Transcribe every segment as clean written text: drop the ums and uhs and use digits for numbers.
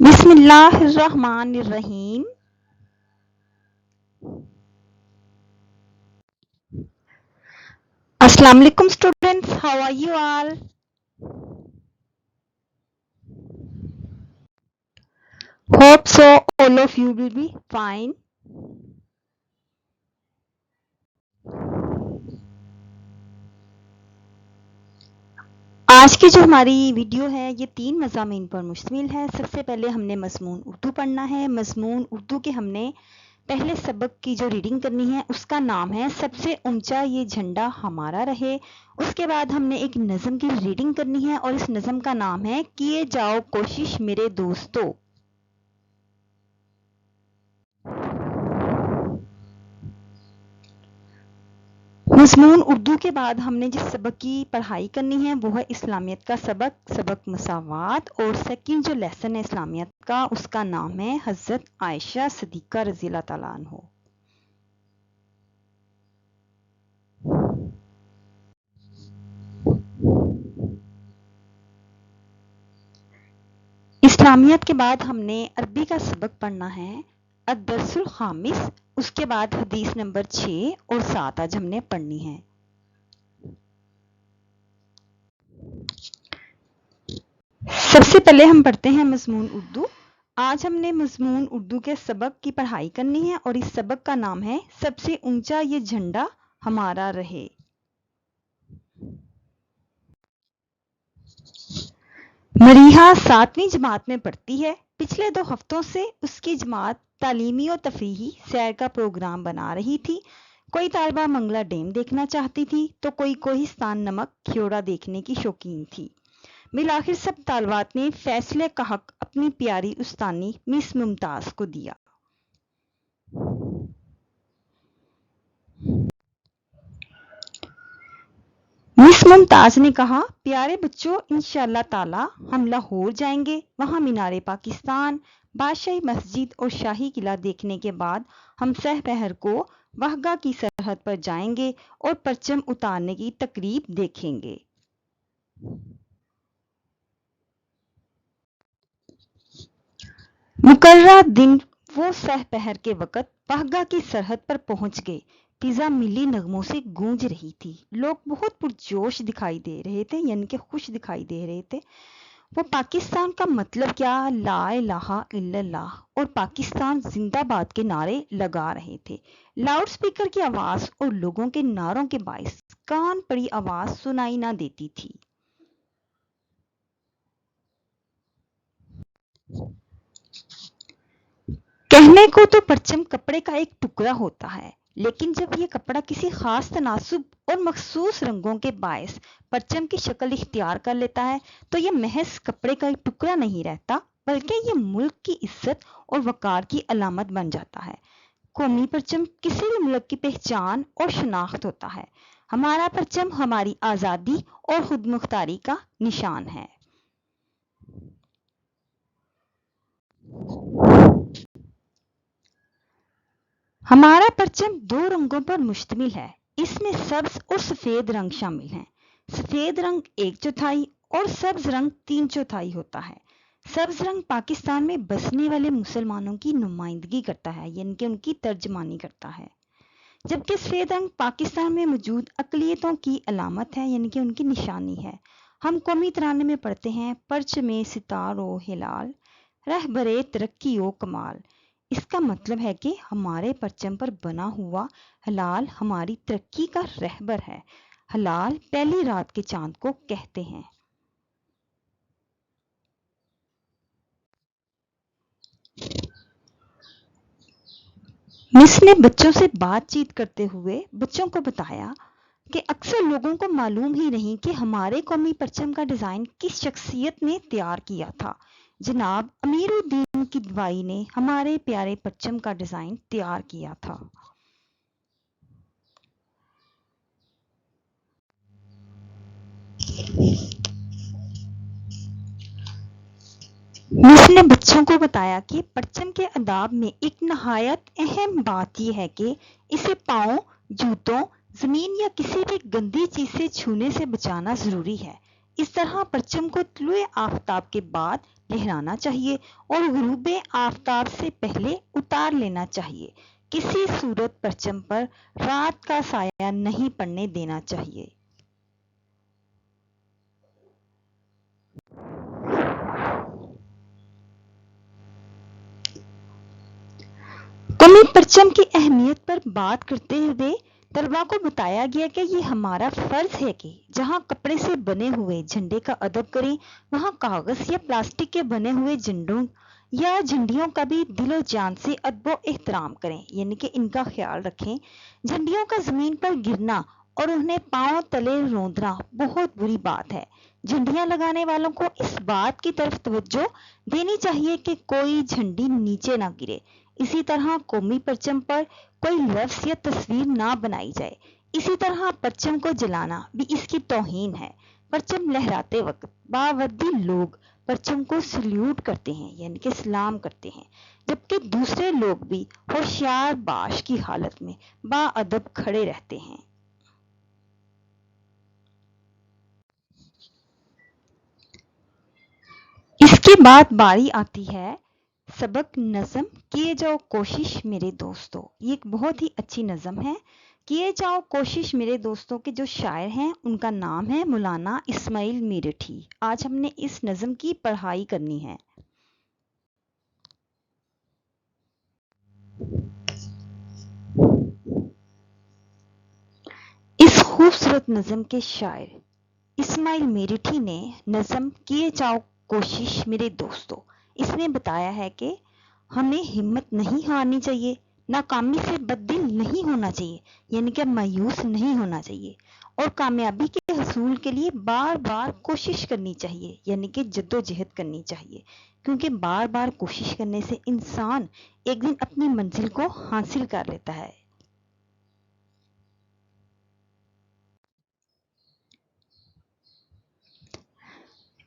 بسم اللہ الرحمن الرحیم. السلام علیکم students, how are you all? Hope so all of you will be fine. آج کی جو ہماری ویڈیو ہے یہ 3 مضامین پر مشتمل ہے. سب سے پہلے ہم نے مضمون اردو پڑھنا ہے. مضمون اردو کے ہم نے پہلے سبق کی جو ریڈنگ کرنی ہے اس کا نام ہے سب سے اونچا یہ جھنڈا ہمارا رہے. اس کے بعد ہم نے ایک نظم کی ریڈنگ کرنی ہے اور اس نظم کا نام ہے کیے جاؤ کوشش میرے دوستو. مضمون اردو کے بعد ہم نے جس سبق کی پڑھائی کرنی ہے وہ ہے اسلامیت کا سبق مساوات، اور سیکنڈ جو لیسن ہے اسلامیت کا اس کا نام ہے حضرت عائشہ صدیقہ رضی اللہ تعالیٰ عنہ. اسلامیت کے بعد ہم نے عربی کا سبق پڑھنا ہے الدرس الخامس. اس کے بعد حدیث نمبر 6 اور 7 آج ہم نے پڑھنی ہے. سب سے پہلے ہم پڑھتے ہیں مضمون اردو. آج ہم نے مضمون اردو کے سبق کی پڑھائی کرنی ہے اور اس سبق کا نام ہے سب سے اونچا یہ جھنڈا ہمارا رہے. مریحہ 7ویں جماعت میں پڑھتی ہے. پچھلے 2 ہفتوں سے اس کی جماعت تعلیمی اور تفریحی سیر کا پروگرام بنا رہی تھی. کوئی طالبہ منگلہ ڈیم دیکھنا چاہتی تھی تو کوئی کوہستان نمک کھیوڑا دیکھنے کی شوقین تھی. بالآخر سب طالبات نے فیصلے کا حق اپنی پیاری استانی مس ممتاز کو دیا. مس ممتاز نے کہا پیارے بچوں انشاءاللہ تعالی ہم لاہور جائیں گے. وہاں مینار پاکستان، بادشاہی مسجد اور شاہی قلعہ دیکھنے کے بعد ہم سہ پہر کو واہگہ کی سرحد پر جائیں گے اور پرچم اتارنے کی تقریب دیکھیں گے. مقررہ دن وہ سہ پہر کے وقت واہگہ کی سرحد پر پہنچ گئے. فضا ملی نغموں سے گونج رہی تھی. لوگ بہت پرجوش دکھائی دے رہے تھے، یعنی کہ خوش دکھائی دے رہے تھے. وہ پاکستان کا مطلب کیا، لا الہ الا اللہ اور پاکستان زندہ باد کے نعرے لگا رہے تھے. لاؤڈ سپیکر کی آواز اور لوگوں کے نعروں کے باعث کان پڑی آواز سنائی نہ دیتی تھی. کہنے کو تو پرچم کپڑے کا ایک ٹکڑا ہوتا ہے، لیکن جب یہ کپڑا کسی خاص تناسب اور مخصوص رنگوں کے باعث پرچم کی شکل اختیار کر لیتا ہے تو یہ محض کپڑے کا ایک ٹکڑا نہیں رہتا، بلکہ یہ ملک کی عزت اور وقار کی علامت بن جاتا ہے. قومی پرچم کسی بھی ملک کی پہچان اور شناخت ہوتا ہے. ہمارا پرچم ہماری آزادی اور خود مختاری کا نشان ہے. ہمارا پرچم 2 رنگوں پر مشتمل ہے. اس میں سبز اور سفید رنگ شامل ہیں. سفید رنگ 1/4 اور سبز رنگ 3/4 ہوتا ہے. سبز رنگ پاکستان میں بسنے والے مسلمانوں کی نمائندگی کرتا ہے، یعنی کہ ان کی ترجمانی کرتا ہے، جبکہ سفید رنگ پاکستان میں موجود اقلیتوں کی علامت ہے، یعنی کہ ان کی نشانی ہے. ہم قومی ترانے میں پڑھتے ہیں پرچم ستار و ہلال رہبر ترقی و کمال. اس کا مطلب ہے کہ ہمارے پرچم پر بنا ہوا ہلال ہماری ترقی کا رہبر ہے. ہلال پہلی رات کے چاند کو کہتے ہیں. مس نے بچوں سے بات چیت کرتے ہوئے بچوں کو بتایا کہ اکثر لوگوں کو معلوم ہی نہیں کہ ہمارے قومی پرچم کا ڈیزائن کس شخصیت نے تیار کیا تھا. جناب امیر الدین کدوئی نے ہمارے پیارے پرچم کا ڈیزائن تیار کیا تھا. مس نے بچوں کو بتایا کہ پرچم کے آداب میں ایک نہایت اہم بات یہ ہے کہ اسے پاؤں، جوتوں، زمین یا کسی بھی گندی چیز سے چھونے سے بچانا ضروری ہے. इस तरह परचम को तुलुए आफताब के बाद लहराना चाहिए और गुरूबे आफताब से पहले उतार लेना चाहिए। किसी सूरत परचम पर रात का साया नहीं पड़ने देना चाहिए। कौमी परचम की अहमियत पर बात करते हुए तलबा को बताया गया कि ये हमारा फर्ज है कि जहाँ कपड़े से बने हुए झंडे का अदब करें, वहाँ कागज या प्लास्टिक के बने हुए झंडों या झंडियों का भी दिलो जान से अदबो एहतराम करें, यानी कि इनका ख्याल रखें। झंडियों का जमीन पर गिरना और उन्हें पांव तले रौंदना बहुत बुरी बात है। झंडियां लगाने वालों को इस बात की तरफ तवज्जो देनी चाहिए कि कोई झंडी नीचे ना गिरे। इसी तरह कौमी परचम पर कोई लफ्ज या तस्वीर ना बनाई जाए। इसी तरह परचम को जलाना भी इसकी तौहीन है। परचम लहराते वक्त बावद्दी लोग परचम को सल्यूट करते हैं, यानी कि सलाम करते हैं, जबकि दूसरे लोग भी होशियार बाश की हालत में बाअदब खड़े रहते हैं। इसके बाद बारी आती है सबक नज़म किए जाओ कोशिश मेरे दोस्तों। ये एक बहुत ही अच्छी नज़म है। किए जाओ कोशिश मेरे दोस्तों के जो शायर हैं उनका नाम है मौलाना इस्माइल मेरठी। आज हमने इस नज़म की पढ़ाई करनी है। इस खूबसूरत नज़म के शायर इस्माइल मेरठी ने नज़म किए जाओ कोशिश मेरे दोस्तों इसमें बताया है कि हमें हिम्मत नहीं हारनी चाहिए, नाकामी से बददिल नहीं होना चाहिए, यानी कि मायूस नहीं होना चाहिए, और कामयाबी के हसूल के लिए बार बार कोशिश करनी चाहिए, यानी कि जद्दोजहद करनी चाहिए, क्योंकि बार बार कोशिश करने से इंसान एक दिन अपनी मंजिल को हासिल कर लेता है।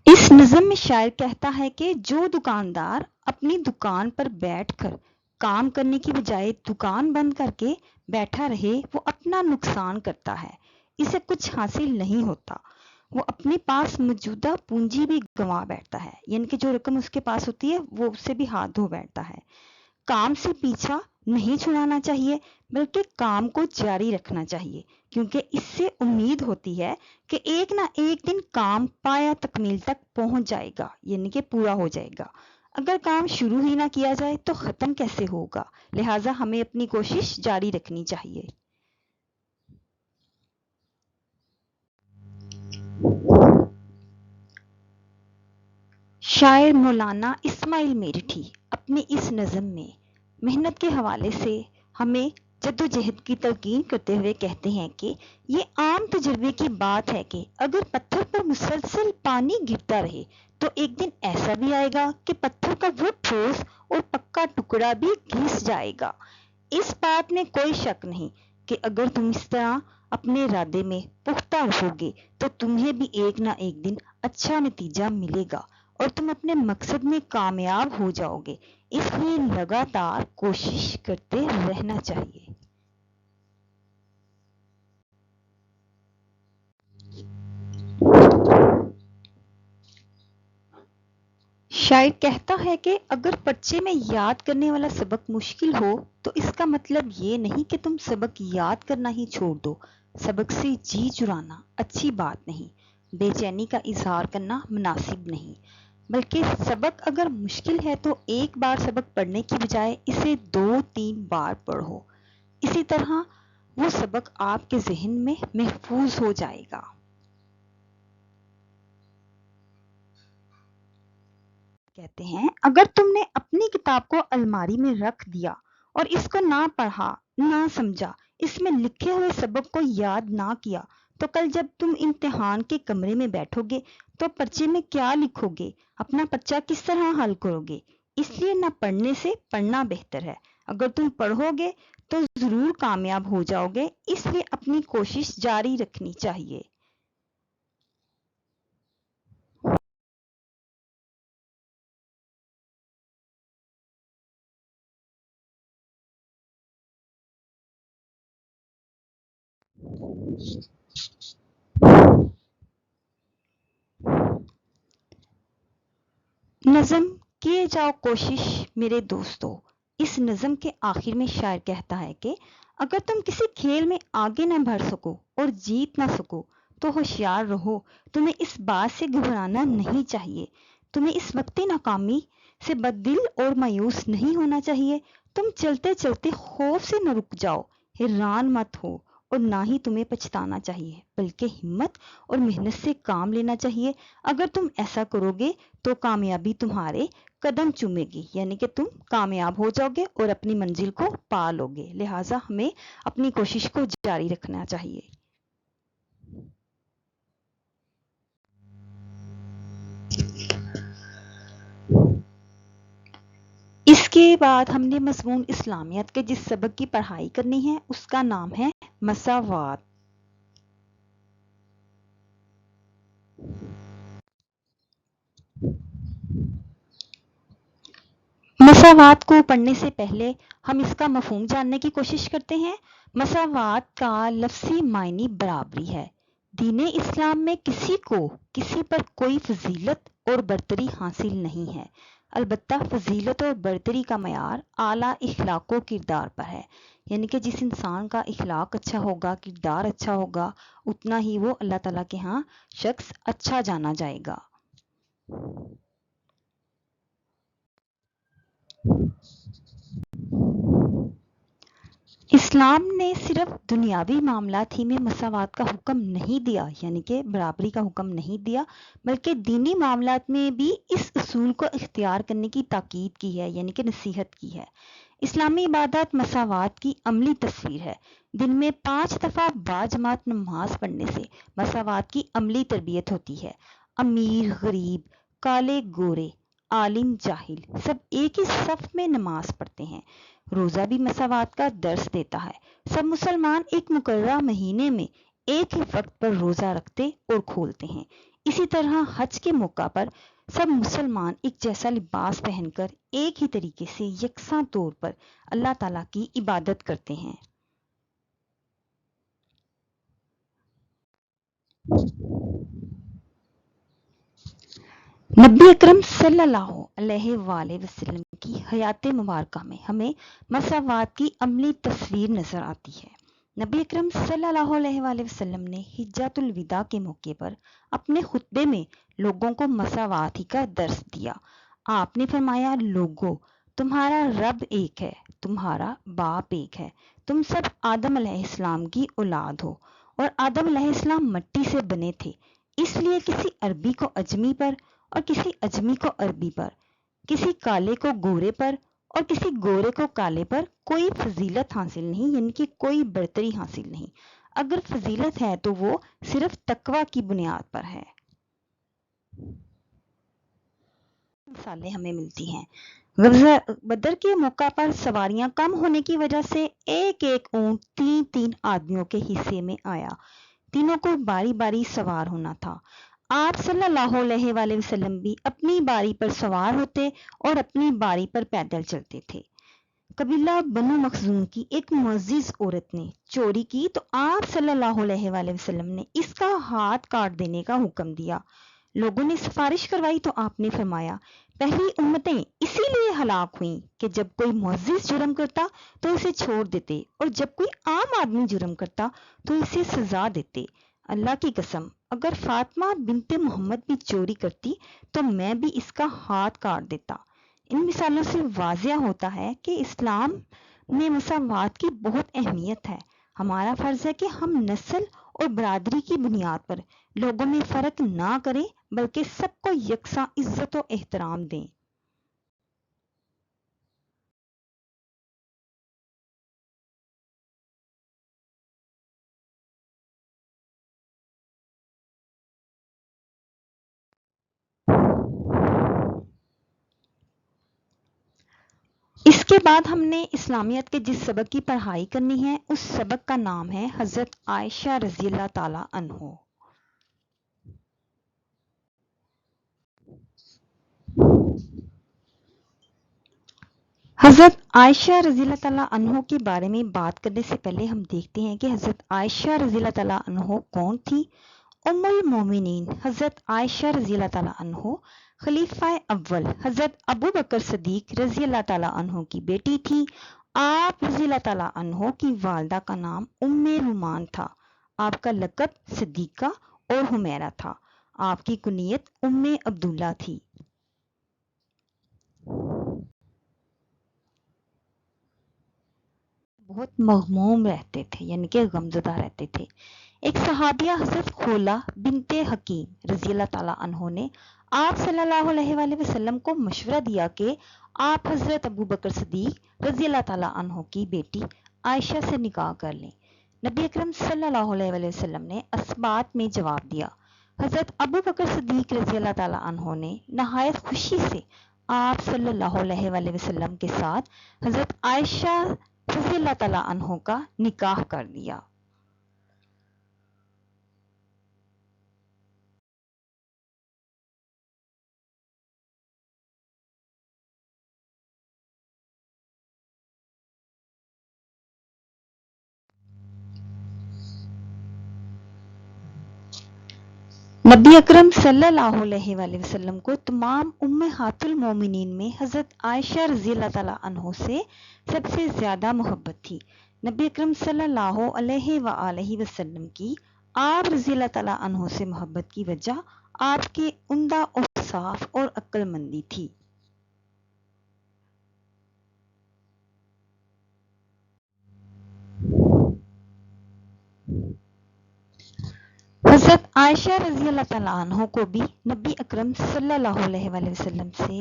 इस नज़म में शायर कहता है कि जो दुकानदार अपनी दुकान पर बैठकर काम करने की बजाय दुकान बंद करके बैठा रहे वो अपना नुकसान करता है, इसे कुछ हासिल नहीं होता, वो अपने पास मौजूदा पूंजी भी गंवा बैठता है, यानी कि जो रकम उसके पास होती है वो उससे भी हाथ धो बैठता है। काम से पीछा नहीं छुड़ाना चाहिए बल्कि काम को जारी रखना चाहिए, क्योंकि इससे उम्मीद होती है कि एक ना एक दिन काम पाया तकमील तक पहुंच जाएगा, यानी कि पूरा हो जाएगा। अगर काम शुरू ही ना किया जाए तो खत्म कैसे होगा, लिहाजा हमें अपनी कोशिश जारी रखनी चाहिए। शायर मौलाना इस्माइल मेरठी अपनी इस नज़म में मेहनत के हवाले से हमें जद्दोजहद की तलकीन करते हुए कहते हैं कि ये आम तजुर्बे की बात है कि अगर पत्थर पर मुसलसल पानी गिरता रहे तो एक दिन ऐसा भी आएगा कि पत्थर का वो ठोस और पक्का टुकड़ा भी घिस जाएगा। इस बात में कोई शक नहीं कि अगर तुम इस तरह अपने इरादे में पुख्ता रहोगे तो तुम्हें भी एक ना एक दिन अच्छा नतीजा मिलेगा और तुम अपने मकसद में कामयाब हो जाओगे। इसलिए लगातार कोशिश करते रहना चाहिए। शायर कहता है कि अगर पर्चे में याद करने वाला सबक मुश्किल हो तो इसका मतलब ये नहीं कि तुम सबक याद करना ही छोड़ दो। सबक से जी चुराना अच्छी बात नहीं, बेचैनी का इजहार करना मुनासिब नहीं, बल्कि सबक अगर मुश्किल है तो एक बार सबक पढ़ने की बजाय इसे 2-3 बार पढ़ो। इसी तरह वो सबक आपके जहन में महफूज हो जाएगा। कहते हैं अगर तुमने अपनी किताब को अलमारी में रख दिया और इसको ना पढ़ा, ना समझा, इसमें लिखे हुए सबक को याद ना किया तो कल जब तुम इम्तिहान के कमरे में बैठोगे तो पर्चे में क्या लिखोगे, अपना पर्चा किस तरह हल करोगे। इसलिए ना पढ़ने से पढ़ना बेहतर है। अगर तुम पढ़ोगे तो जरूर कामयाब हो जाओगे, इसलिए अपनी कोशिश जारी रखनी चाहिए। نظم کیے جاؤ کوشش میرے دوستو۔ اس نظم کے آخر میں شاعر کہتا ہے کہ اگر تم کسی کھیل میں آگے نہ بڑھ سکو اور جیت نہ سکو تو ہوشیار رہو، تمہیں اس بات سے گھبرانا نہیں چاہیے، تمہیں اس وقتی ناکامی سے بددل اور مایوس نہیں ہونا چاہیے، تم چلتے چلتے خوف سے نہ رک جاؤ، حیران مت ہو، اور نہ ہی تمہیں پچھتانا چاہیے، بلکہ ہمت اور محنت سے کام لینا چاہیے۔ اگر تم ایسا کرو گے تو کامیابی تمہارے قدم چومے گی، یعنی کہ تم کامیاب ہو جاؤ گے اور اپنی منزل کو پا لو گے، لہٰذا ہمیں اپنی کوشش کو جاری رکھنا چاہیے۔ اس کے بعد ہم نے مضمون اسلامیات کے جس سبق کی پڑھائی کرنی ہے اس کا نام ہے مساوات۔ مساوات کو پڑھنے سے پہلے ہم اس کا مفہوم جاننے کی کوشش کرتے ہیں۔ مساوات کا لفظی معنی برابری ہے۔ دین اسلام میں کسی کو کسی پر کوئی فضیلت اور برتری حاصل نہیں ہے، البتہ فضیلت اور برتری کا معیار اعلیٰ اخلاق و کردار پر ہے، یعنی کہ جس انسان کا اخلاق اچھا ہوگا، کردار اچھا ہوگا، اتنا ہی وہ اللہ تعالیٰ کے ہاں شخص اچھا جانا جائے گا۔ اسلام نے صرف دنیاوی معاملات ہی میں مساوات کا حکم نہیں دیا، یعنی کہ برابری کا حکم نہیں دیا، بلکہ دینی معاملات میں بھی اس اصول کو اختیار کرنے کی تاکید کی ہے، یعنی کہ نصیحت کی ہے۔ اسلامی عبادات مساوات کی عملی تصویر ہے۔ دن میں 5 دفعہ باجماعت نماز پڑھنے سے مساوات کی عملی تربیت ہوتی ہے۔ امیر غریب، کالے گورے، عالم جاہل، سب ایک ہی صف میں نماز پڑھتے ہیں۔ روزہ بھی مساوات کا درس دیتا ہے۔ سب مسلمان ایک مقررہ مہینے میں ایک ہی وقت پر روزہ رکھتے اور کھولتے ہیں۔ اسی طرح حج کے موقع پر سب مسلمان ایک جیسا لباس پہن کر ایک ہی طریقے سے یکساں طور پر اللہ تعالیٰ کی عبادت کرتے ہیں۔ نبی اکرم صلی اللہ علیہ وآلہ وسلم کی حیات مبارکہ میں ہمیں مساوات کی عملی تصویر نظر آتی ہے۔ نبی اکرم صلی اللہ علیہ وآلہ وسلم نے حجۃ الوداع کے موقع پر اپنے خطبے میں لوگوں کو مساوات ہی کا درس دیا۔ آپ نے فرمایا، لوگو، تمہارا رب ایک ہے، تمہارا باپ ایک ہے، تم سب آدم علیہ السلام کی اولاد ہو، اور آدم علیہ السلام مٹی سے بنے تھے، اس لیے کسی عربی کو اجمی پر اور کسی اجمی کو عربی پر، کسی کالے کو گورے پر اور کسی گورے کو کالے پر کوئی فضیلت حاصل نہیں، یعنی کہ کوئی برتری حاصل نہیں۔ اگر فضیلت ہے تو وہ صرف تقوی کی بنیاد پر ہے۔ مثالیں ہمیں ملتی ہیں۔ غزوہ بدر کے موقع پر سواریاں کم ہونے کی وجہ سے ایک ایک اونٹ 3 آدمیوں کے حصے میں آیا، تینوں کو باری باری سوار ہونا تھا۔ آپ صلی اللہ علیہ وآلہ وسلم بھی اپنی باری پر سوار ہوتے اور اپنی باری پر پیدل چلتے تھے۔ قبیلہ بنو مخزوم کی ایک معزز عورت نے چوری کی تو آپ صلی اللہ علیہ وآلہ وسلم نے اس کا ہاتھ کاٹ دینے کا حکم دیا۔ لوگوں نے سفارش کروائی تو آپ نے فرمایا، پہلی امتیں اسی لیے ہلاک ہوئیں کہ جب کوئی معزز جرم کرتا تو اسے چھوڑ دیتے، اور جب کوئی عام آدمی جرم کرتا تو اسے سزا دیتے۔ اللہ کی قسم، اگر فاطمہ بنت محمد بھی چوری کرتی تو میں بھی اس کا ہاتھ کاٹ دیتا۔ ان مثالوں سے واضح ہوتا ہے کہ اسلام میں مساوات کی بہت اہمیت ہے۔ ہمارا فرض ہے کہ ہم نسل اور برادری کی بنیاد پر لوگوں میں فرق نہ کریں، بلکہ سب کو یکساں عزت و احترام دیں۔ اس کے بعد ہم نے اسلامیات کے جس سبق کی پڑھائی کرنی ہے اس سبق کا نام ہے حضرت عائشہ رضی اللہ تعالی عنہ۔ حضرت عائشہ رضی اللہ تعالیٰ عنہ کے بارے میں بات کرنے سے پہلے ہم دیکھتے ہیں کہ حضرت عائشہ رضی اللہ تعالیٰ عنہ کون تھی उम्मुल मोमिनीन हज़रत आयशा रज़ी अल्लाह ताला अन्हो खलीफा अव्वल हज़रत अबू बकर सदीक रज़ी अल्लाह ताला अन्हो की बेटी थी। आप रज़ी अल्लाह ताला अन्हो की वालदा का नाम उम्मे रुमान था। आपका लक़ब सिद्दीक़ा और हुमैरा था। आपकी कुनियत उम्मे अब्दुल्ला थी। बहुत मग़मूम रहते थे, यानी कि गमज़दा रहते थे। एक सहाबिया हज़रत खोला बिनते हकीम रज़ी अल्लाह ताला अन्हो ने आप सल्लल्लाहु अलैहि वसल्लम को मशवरा दिया कि आप हज़रत अबू बकर सिद्दीक़ रज़ी अल्लाह ताला अन्हो की बेटी आयशा से निकाह कर लें। नबी अकरम सल्लल्लाहु अलैहि वसल्लम ने असबात में जवाब दिया। हज़रत अबू बकर सिद्दीक़ रज़ी अल्लाह ताला अन्हो ने नहायत खुशी से आप सल्लल्लाहु अलैहि वसल्लम के साथ हज़रत आयशा रज़ी अल्लाह ताला अन्हो का निकाह कर दिया। नबी अकरम सल्लल्लाहु अलैहि वसल्लम को तमाम उम्महातुल मोमिनीन में हज़रत आयशा रज़ी अल्लाह ताला अन्हो से सबसे ज़्यादा मोहब्बत थी। नबी अकरम सल्लल्लाहु अलैहि वसल्लम की आप रज़ी अल्लाह ताला अन्हो से मोहब्बत की वजह आपके उम्दा औसाफ और अक्लमंदी थी। हज़रत आयशा रज़ी अल्लाह ताला अन्हो को भी नबी अकरम सल्लल्लाहु अलैहि वसल्लम से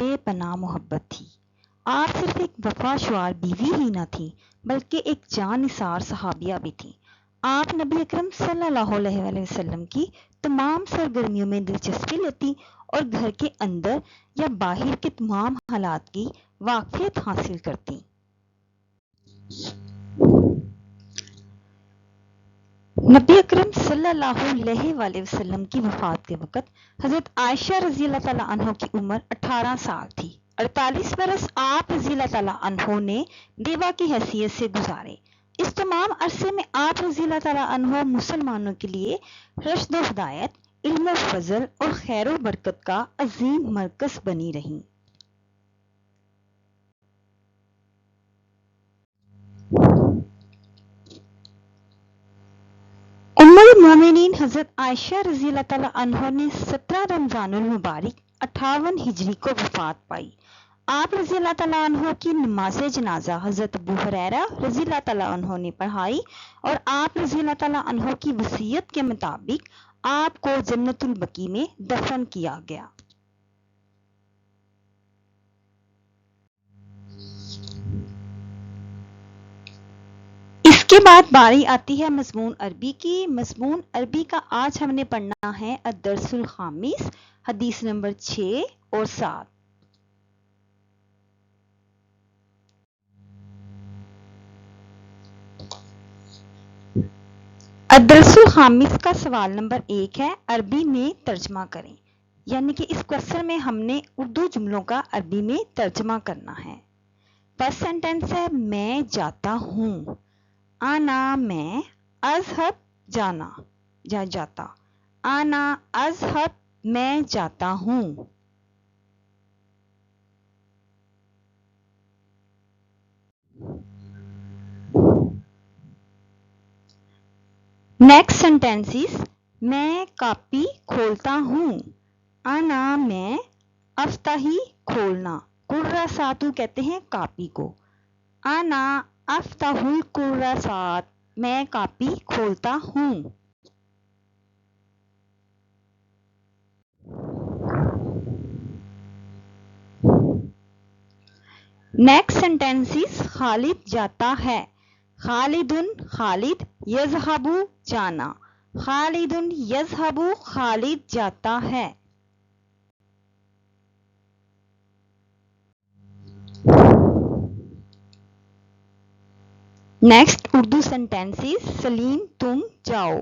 बेपनाह मोहब्बत थी। आप सिर्फ एक वफाशुआर बीवी ही न थी बल्कि एक जानिसार सहाबिया भी थी। आप नबी अकरम सल्लल्लाहु अलैहि वसल्लम की तमाम सरगर्मियों में दिलचस्पी लेती और घर के अंदर या बाहर के तमाम हालात की वाक़फियत हासिल करती। नबी अकरम सल्लल्लाहु अलैहि वसल्लम की वफ़ात के वक़्त हज़रत आयशा रज़ी अल्लाह ताला अन्हो की उम्र 18 साल थी। 48 बरस आप रज़ी अल्लाह ताला अन्हो ने बेवा की हैसियत से गुजारे। इस तमाम अरसे में आप रज़ी अल्लाह ताला अन्हो मुसलमानों के लिए रश्द व हिदायत, इल्म व फजल और खैर व बरकत का अजीम मरकज़ बनी रहीं। उम्मुल मोमिनीन हज़रत आयशा रज़ी अल्लाह ताला अन्हा ने 17 रमज़ानुल मुबारक 58 हिजरी को वफ़ात पाई। आप रज़ी अल्लाह ताला अन्हा की नमाज जनाजा हज़रत अबू हुरैरा रज़ी अल्लाह ताला अन्हा ने पढ़ाई और आप रज़ी अल्लाह ताला अन्हा की वसीयत के मुताबिक आपको जन्नतुल बकी में दफन किया गया। इसके बाद बारी आती है मज़मून अरबी की। मज़मून अरबी का आज हमने पढ़ना है अद-दर्सुल खामिस, हदीस नंबर 6 और 7। अद-दर्सुल खामिस का सवाल नंबर 1 है, अरबी में तर्जमा करें। यानी कि इस क्वेश्चन में हमने उर्दू जुमलों का अरबी में तर्जमा करना है। फर्स्ट सेंटेंस है, मैं जाता हूँ। आना मैं, अज़हब जाना या जाता। आना अज़हब मैं जाता हूँ। नेक्स्ट सेंटेंसेस, मैं कॉपी खोलता हूँ। आना मैं, अफ्ताही खोलना, कुर्रासातु कहते हैं कॉपी को। आना अफ्ताहुल कुर्रासात, मैं कॉपी खोलता हूँ। नेक्स्ट सेंटेंसेस, खालिद जाता है। खालिदुन खालिद, यज़हबु जाना। खालिदुन यज़हबु, खालिद जाता है। नेक्स्ट उर्दू सेंटेंसेस, सलीम तुम जाओ।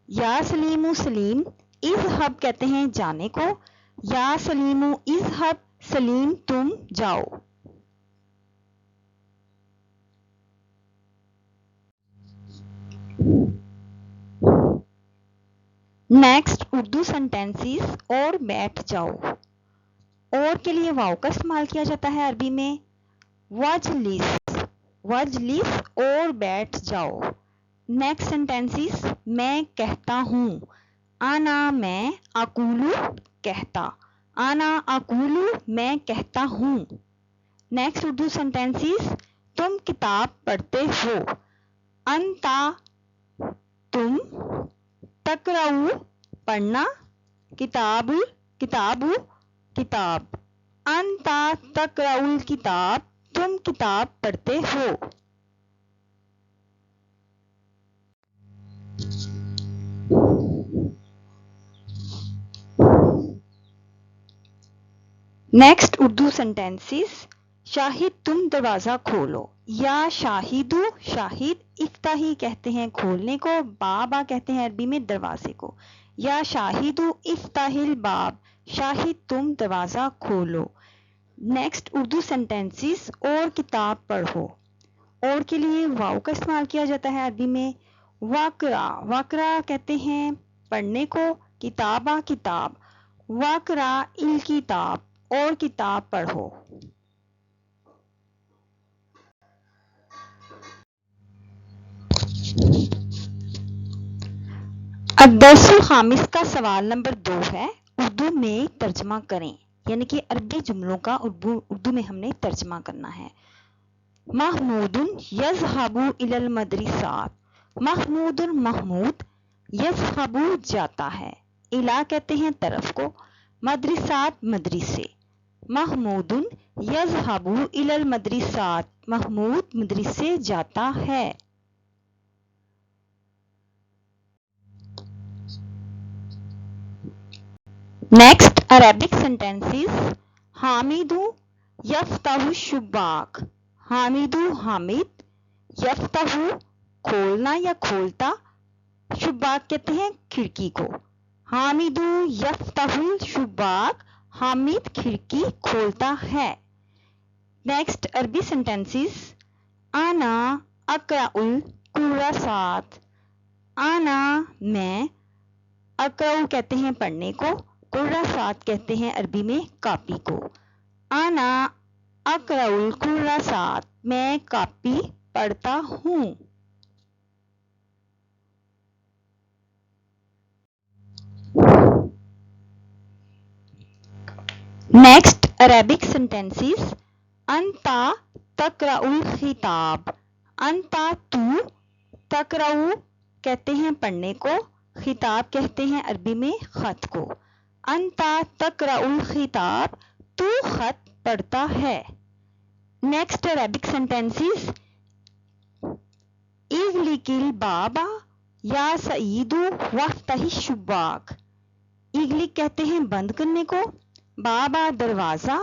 या सलीमु सलीम, इज़हब कहते हैं जाने को। या सलीमु इज़हब, सलीम तुम जाओ। नेक्स्ट उर्दू सेंटेंसेस और बैठ जाओ। और के लिए वाव का इस्तेमाल किया जाता है अरबी में वजलिस, वजलिस और बैठ जाओ। नेक्स्ट सेंटेंसेस मैं कहता हूँ, आना मैं, अकूलू कहता, आना अकूलू मैं कहता हूँ। नेक्स्ट उर्दू सेंटेंसेस तुम किताब पढ़ते हो, अंता तुम, तकराऊ पढ़ना, किताबुल किताबु किताब, अंता तकराउल किताब तुम किताब पढ़ते हो। नेक्स्ट उर्दू सेंटेंसेस शाहिद तुम दरवाजा खोलो, या शाहिदू, शाहिद इफ्ताही कहते हैं खोलने को, बाबा कहते हैं अरबी में दरवाजे को, या शाहिदू इफ्ताहिल बाब, शाहिद तुम दरवाजा खोलो। नेक्स्ट उर्दू सेंटेंसेस और किताब पढ़ो। और के लिए वाव का इस्तेमाल किया जाता है अरबी में वाकरा, वाकरा कहते हैं पढ़ने को, किताबा किताब, वाकरा इल किताब और किताब पढ़ो। अदरसुल खामिस का सवाल नंबर 2 है, उर्दू में तर्जमा करें, यानी कि अरबी जुमलों का उर्दू में हमने तर्जमा करना है। महमूदुन यज़हबु इलल मदरिसात, महमूदुन महमूद, यज़हबु जाता है, इला कहते हैं तरफ को, मदरिसात मदरिसे, महमूदुन यज़हबु इलल मदरिसात, महमूद मदरिसे जाता है। नेक्स्ट अरेबिक सेंटेंसेस हामिदु यफ्ताहु शुबाक, हामिदु हामिद, यफ्ताहु खोलना या खोलता, शुबाक कहते हैं खिड़की को, हामिदु यफ्ताहुल शुबाक, हामिद खिड़की खोलता है। नेक्स्ट अरबी सेंटेंसेस आना अक़राउल कुर्रासात, आना मैं, अक़राउ कहते हैं पढ़ने को, कुर्रासात कहते हैं अरबी में कापी को, आना अक़राउल कुर्रासात मैं कापी पढ़ता हूँ। नेक्स्ट अरेबिक सेंटेंसेस अंता तकराउल खिताब, अंता तू, तकराउ कहते हैं पढ़ने को, खिताब कहते हैं अरबी में खत को, अंता तकराउल खिताब तू खत पढ़ता है। नेक्स्ट अरेबिक सेंटेंसेस इगलिकिल बाबा या सईदु वफ्ताही शुबाक, इगलिक कहते हैं बंद करने को, बाबा दरवाजा,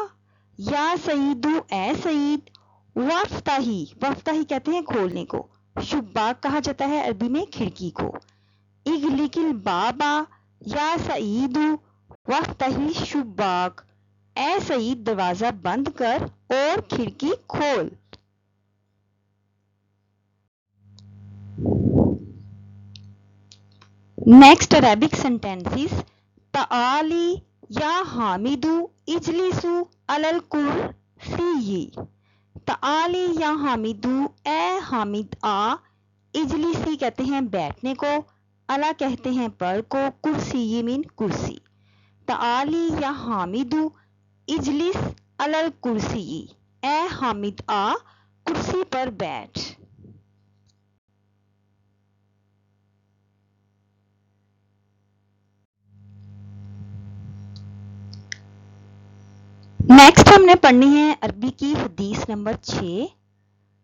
या सईदु ए सईद, वफ्ताही, वफ्ताही कहते हैं खोलने को, शुबाक कहा जाता है अरबी में खिड़की को, इगलिकिल बाबा या सईदु वफ्ताही शुबाक, ए सईद दरवाजा बंद कर और खिड़की खोल। नेक्स्ट अरेबिक सेंटेंसेस ताली या हामिदु इजलिसु अलल कुर्सी, ताली या हामिदु ए हामिद आ, इजलिसी कहते हैं बैठने को, अला कहते हैं पर को, कुर्सी मीन कुर्सी, ताली या हामिदु इजलिस अलल कुर्सी, ए हामिद आ कुर्सी पर बैठ। नेक्स्ट हमने पढ़नी है अरबी की हदीस नंबर 6।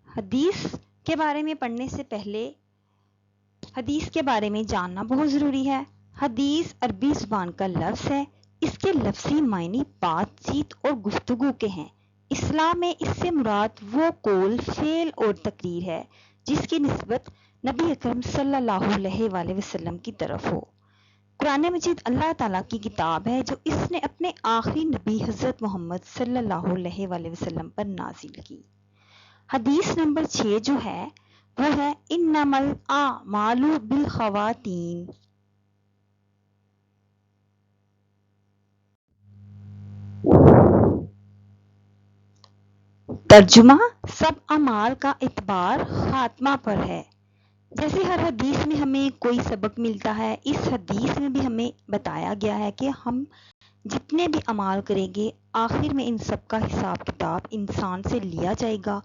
हदीस के बारे में पढ़ने से पहले हदीस के बारे में जानना बहुत ज़रूरी है। हदीस अरबी ज़ुबान का लफ्ज़ है, इसके लफ्ज़ी मायने बातचीत और गुफ्तगू के हैं। इस्लाम में इससे मुराद वो कौल, फ़ेल और तकरीर है जिसकी निस्बत नबी अकरम सल्लल्लाहु अलैहि वसल्लम की तरफ हो। कुरान मजीद अल्लाह ताला की किताब है जो इसने अपने आखिरी नबी हज़रत मोहम्मद सल्लल्लाहु अलैहि वसल्लम पर नाजिल की। हदीस नंबर 6 जो है वो है इन्नमल आमालु बिल खवातीन, ترجمہ: سب اعمال کا اعتبار خاتمہ پر ہے۔ جیسے ہر حدیث میں ہمیں کوئی سبق ملتا ہے، اس حدیث میں بھی ہمیں بتایا گیا ہے کہ ہم جتنے بھی اعمال کریں گے، آخر میں ان سب کا حساب کتاب انسان سے لیا جائے گا،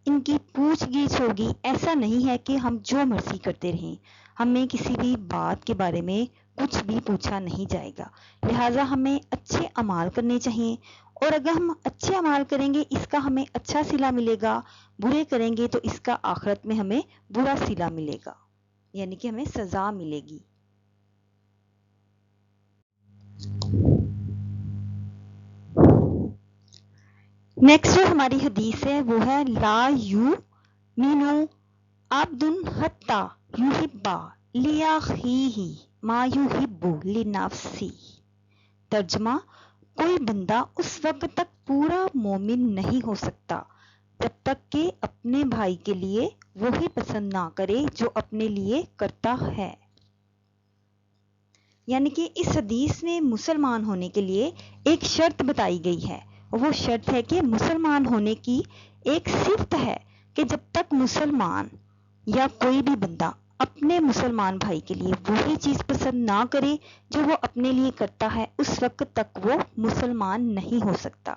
ان کی پوچھ گچھ ہوگی۔ ایسا نہیں ہے کہ ہم جو مرضی کرتے رہیں، ہمیں کسی بھی بات کے بارے میں کچھ بھی پوچھا نہیں جائے گا۔ لہٰذا ہمیں اچھے اعمال کرنے چاہیے، اور اگر ہم اچھے اعمال کریں گے اس کا ہمیں اچھا صلہ ملے گا، برے کریں گے تو اس کا آخرت میں ہمیں برا صلہ ملے گا، یعنی کہ ہمیں سزا ملے گی۔ نیکسٹ جو ہماری حدیث ہے وہ ہے لا یؤمن عبد حتی یحب لأخیہ ما یحب لنفسہ۔ ترجمہ: کوئی بندہ اس وقت تک پورا مومن نہیں ہو سکتا جب تک کہ اپنے بھائی کے لیے وہی پسند نہ کرے جو اپنے لیے کرتا ہے۔ یعنی کہ اس حدیث میں مسلمان ہونے کے لیے ایک شرط بتائی گئی ہے، وہ شرط ہے کہ مسلمان ہونے کی ایک صفت ہے کہ جب تک مسلمان یا کوئی بھی بندہ اپنے مسلمان بھائی کے لیے وہی چیز پسند نہ کرے جو وہ اپنے لیے کرتا ہے، اس وقت تک وہ مسلمان نہیں ہو سکتا۔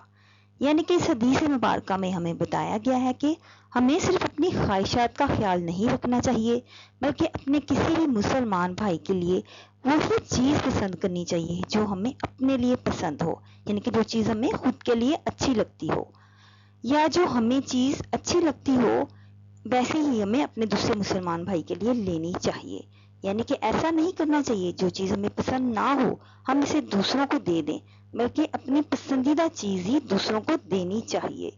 یعنی کہ اس حدیث مبارکہ میں ہمیں بتایا گیا ہے کہ ہمیں صرف اپنی خواہشات کا خیال نہیں رکھنا چاہیے، بلکہ اپنے کسی بھی مسلمان بھائی کے لیے وہی چیز پسند کرنی چاہیے جو ہمیں اپنے لیے پسند ہو، یعنی کہ جو چیز ہمیں خود کے لیے اچھی لگتی ہو، یا جو ہمیں چیز اچھی لگتی ہو ویسے ہی ہمیں اپنے دوسرے مسلمان بھائی کے لیے لینی چاہیے۔ یعنی کہ ایسا نہیں کرنا چاہیے جو چیز ہمیں پسند نہ ہو ہم اسے دوسروں کو دے دیں، بلکہ اپنی پسندیدہ چیز ہی دوسروں کو دینی چاہیے۔